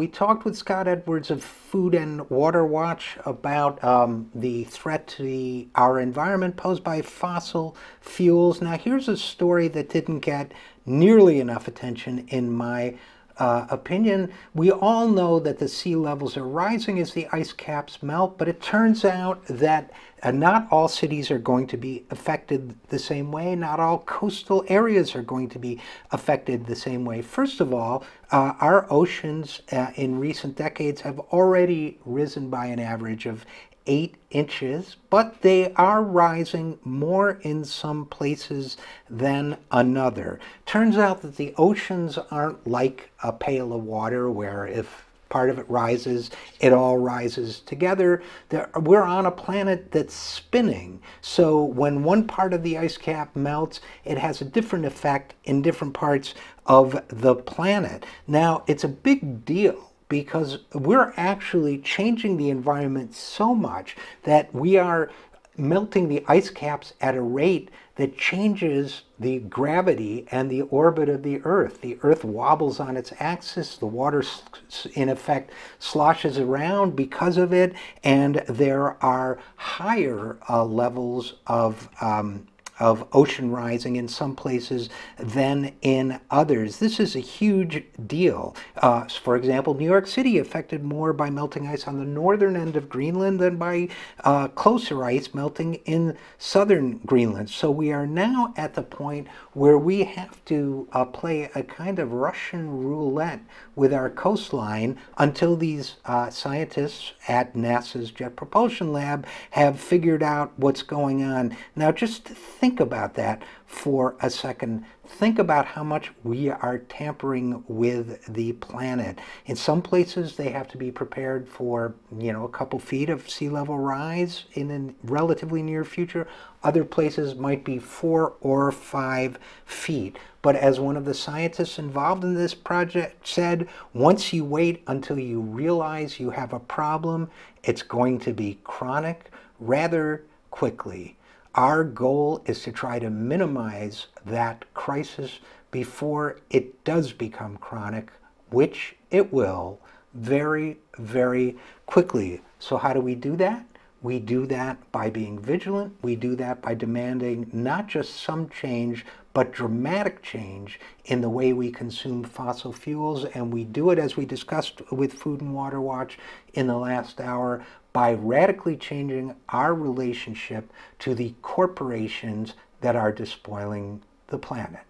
We talked with Scott Edwards of Food and Water Watch about the threat to our environment posed by fossil fuels. Now, here's a story that didn't get nearly enough attention in my opinion. We all know that the sea levels are rising as the ice caps melt, but it turns out that not all cities are going to be affected the same way. Not all coastal areas are going to be affected the same way. First of all, our oceans in recent decades have already risen by an average of 8 inches, but they are rising more in some places than another. Turns out that the oceans aren't like a pail of water where if part of it rises, it all rises together. We're on a planet that's spinning. So when one part of the ice cap melts, it has a different effect in different parts of the planet. Now, it's a big deal because we're actually changing the environment so much that we are melting the ice caps at a rate that changes the gravity and the orbit of the Earth. The Earth wobbles on its axis, the water in effect sloshes around because of it, and there are higher levels of ocean rising in some places than in others. This is a huge deal. For example, New York City affected more by melting ice on the northern end of Greenland than by closer ice melting in southern Greenland. So we are now at the point where we have to play a kind of Russian roulette with our coastline until these scientists at NASA's Jet Propulsion Lab have figured out what's going on. Now, just think about that for a second. Think about how much we are tampering with the planet. In some places, they have to be prepared for, a couple feet of sea level rise in the relatively near future. Other places might be 4 or 5 feet. But as one of the scientists involved in this project said, once you wait until you realize you have a problem, it's going to be chronic rather quickly. Our goal is to try to minimize that crisis before it does become chronic, which it will very, very quickly. So how do we do that? We do that by being vigilant. We do that by demanding not just some change, but dramatic change in the way we consume fossil fuels. And we do it, as we discussed with Food and Water Watch in the last hour, by radically changing our relationship to the corporations that are despoiling the planet.